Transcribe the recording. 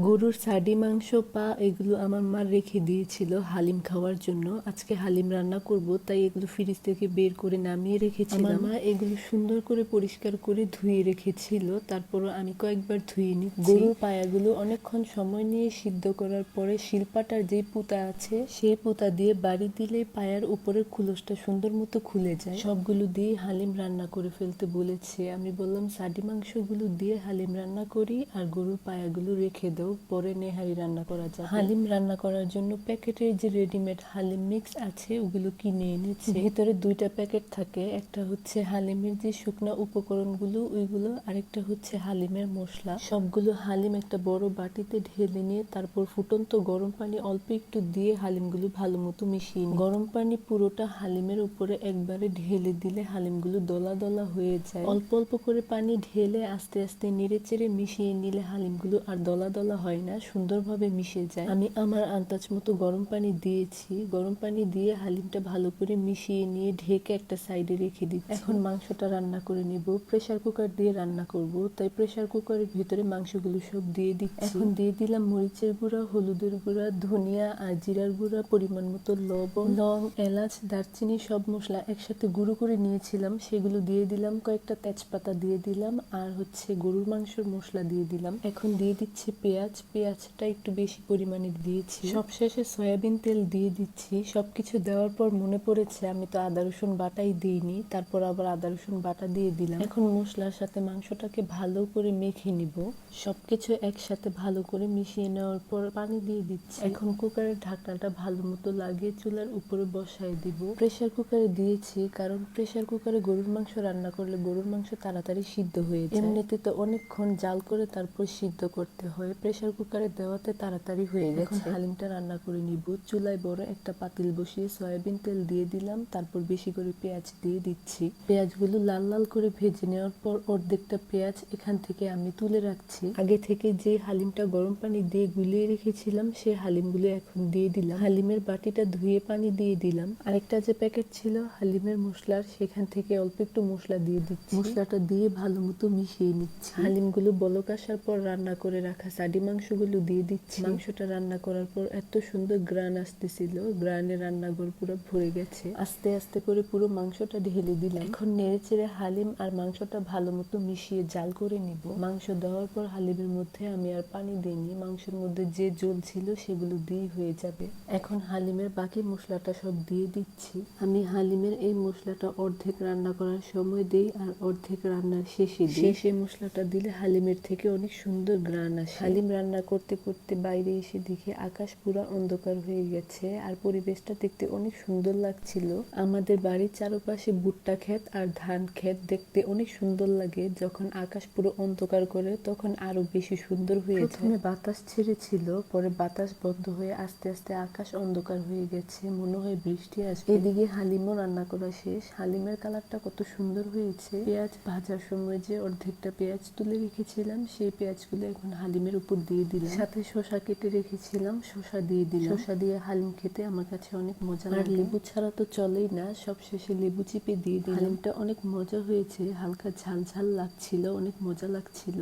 গরুর ছাডি মাংস পা এগুলো আমার মা রেখে দিয়েছিল হালিম খাওয়ার জন্য। আজকে হালিম রান্না করব, তাই এগুলো ফ্রিজ থেকে বের করে নামিয়ে রেখেছিলাম। আমার মা এগুলো সুন্দর করে পরিষ্কার করে ধুয়ে রেখেছিল, তারপরও আমি কয়েকবার ধুয়ে নিচ্ছি। গরুর পায়াগুলো অনেকক্ষণ সময় নিয়ে সিদ্ধ করার পরে শিলপাটার যে পুঁতা আছে সেই পুঁতা দিয়ে বাড়ি দিলে পায়ার উপরের খুলসটা সুন্দর মতো খুলে যায়। সবগুলো দিয়ে হালিম রান্না করে ফেলতে বলেছে। আমি বললাম ছাডি মাংসগুলো দিয়ে হালিম রান্না করি আর গরুর পায়াগুলো রেখে দাও, পরে নেহারি রান্না করা যায়। হালিম রান্না করার জন্য প্যাকেটের যে রেডিমেড হালিম মিক্স আছে ওগুলো কিনে এনেছি। ভিতরে দুইটা প্যাকেট থাকে, একটা হচ্ছে হালিমের যে শুকনা উপকরণগুলো ওইগুলো, আরেকটা হচ্ছে হালিমের মশলা। সবগুলো হালিম একটা বড় বাটিতে ঢেলে নিয়ে তারপর ফুটন্ত গরম পানি অল্প একটু দিয়ে হালিমগুলো ভালো মতো মিশিয়ে নিই। গরম পানি পুরোটা হালিমের উপরে একবারে ঢেলে দিলে হালিমগুলো দলা দলা হয়ে যায়। অল্প অল্প করে পানি ঢেলে আস্তে আস্তে নেড়ে চেড়ে মিশিয়ে নিলে হালিমগুলো আর দলা দলা হয় না, সুন্দরভাবে মিশে যায়। আমি আমার আন্দাজ মতো গরম পানি দিয়েছি। গরম পানি দিয়ে হালিমটা ভালো করে মিশিয়ে নিয়ে ঢেকে একটা সাইডে রেখে দিচ্ছি। এখন মাংসটা রান্না করে নিব। প্রেসার কুকার দিয়ে রান্না করব, তাই প্রেসার কুকারের ভিতরে মাংসগুলো সব দিয়ে দিচ্ছি। এখন দিয়ে দিলাম মরিচের গুঁড়া, হলুদের গুঁড়া, ধনিয়া আর জিরার গুঁড়া, পরিমাণ মতো লবণ, লং, এলাচ, দারচিনি সব মশলা একসাথে গুঁড়ো করে নিয়েছিলাম সেগুলো দিয়ে দিলাম। কয়েকটা তেজপাতা দিয়ে দিলাম আর হচ্ছে গরুর মাংসের মশলা দিয়ে দিলাম। এখন দিয়ে দিচ্ছি পেঁয়াজ। পেঁয়াজটা একটু বেশি পরিমাণে দিয়েছি। সবশেষে সয়াবিন তেল দিয়ে দিচ্ছি। সবকিছু দেওয়ার পর মনে পড়েছে আমি তো আদা রসুন বাটাই দিইনি, তারপর আবার আদা রসুন বাটা দিয়ে দিলাম। এখন মশলার সাথে মাংসটাকে ভালো করে মেখে নিব। সবকিছু একসাথে ভালো করে মিশিয়ে নেওয়ার পর পানি দিয়ে দিচ্ছি। এখন কুকারের ঢাকনাটা ভালো মতো লাগিয়ে চুলার উপরে বসায় দিব। প্রেসার কুকারে দিয়েছি কারণ প্রেসার কুকারে গরুর মাংস রান্না করলে গরুর মাংস তাড়াতাড়ি সিদ্ধ হয়ে যায়। এমনিতে তো অনেকক্ষণ জাল করে তারপর সিদ্ধ করতে হয়, প্রেসার কুকারে দেওয়াতে তাড়াতাড়ি হয়ে গেছে। এখন হালিমটা রান্না করে নিব। চুলায় বড় একটা পাতিল বসিয়ে সয়াবিন তেল দিয়ে দিলাম, তারপর বেশি করে পেঁয়াজ দিয়ে দিচ্ছি। পেঁয়াজগুলো লাল লাল করে ভেজে নেওয়ার পর অর্ধেকটা পেঁয়াজ এখান থেকে আমি তুলে রাখছি। আগে থেকে যে হালিমটা গরম পানি দিয়ে গুলিয়ে রেখেছিলাম সেই হালিমগুলো এখন দিয়ে দিলাম। হালিমের বাটিটা ধুয়ে পানি দিয়ে দিলাম। আরেকটা যে প্যাকেট ছিল হালিমের মশলার, সেখান থেকে অল্প একটু মশলা দিয়ে দিচ্ছি। মশলাটা দিয়ে ভালো মতো মিশিয়ে নিচ্ছি। হালিমগুলো বলক আসার পর রান্না করে রাখা ছাডি মাংসগুলো দিয়ে দিচ্ছি। মাংসটা রান্না করার পর এত সুন্দর গ্রান আসতেছিল, গ্রানে রান্নাঘর পুরো ভরে গেছে। আস্তে আস্তে করে পুরো মাংসটা ঢেলে দিলাম। এখন নেড়ে চেড়ে হালিম আর মাংসটা ভালো মতো মিশিয়ে জাল করে নিব। মাংস দেওয়ার পর হালিমের মধ্যে আমি আর পানি দিইনি, মাংসের মধ্যে যে জল ছিল সেগুলো দিয়ে হয়ে যাবে। এখন হালিমের বাকি মশলাটা সব দিয়ে দিচ্ছি। আমি হালিমের এই মশলাটা অর্ধেক রান্না করার সময় দেই আর অর্ধেক রান্নার শেষে দিই। শেষে মশলাটা দিলে হালিমের থেকে অনেক সুন্দর গ্রান আসে। হালিম রান্না করতে করতে বাইরে এসে দেখি আকাশ পুরো অন্ধকার হয়ে গেছে আর পরিবেশটা দেখতে অনেক সুন্দর লাগছিল। আমাদের বাড়ির চারপাশে ভুট্টা ক্ষেত আর ধান ক্ষেত দেখতে অনেক সুন্দর লাগে। যখন আকাশ পুরো অন্ধকার করে তখন আরো বেশি সুন্দর হয়ে যায়। প্রথমে বাতাস ছেড়েছিল, পরে বাতাস বন্ধ হয়ে আস্তে আস্তে আকাশ অন্ধকার হয়ে গেছে, মনে হয় বৃষ্টি আসবে। এদিকে হালিমও রান্না করা শেষ। হালিমের কালারটা কত সুন্দর হয়েছে। পেঁয়াজ ভাজার সময় যে অর্ধেকটা পেঁয়াজ তুলে রেখেছিলাম সেই পেঁয়াজগুলো এখন হালিমের উপর দিয়ে দিলাম। সাথে শসা কেটে রেখেছিলাম, শসা দিয়ে দিলাম। শসা দিয়ে হালিম খেতে আমার কাছে অনেক মজা লাগে। আর লেবু ছাড়া তো চলেই না, সব শেষে লেবু চিপে দিয়ে দিলাম। হালিমটা অনেক মজা হয়েছে, হালকা ঝাল ঝাল লাগছিল, অনেক মজা লাগছিল।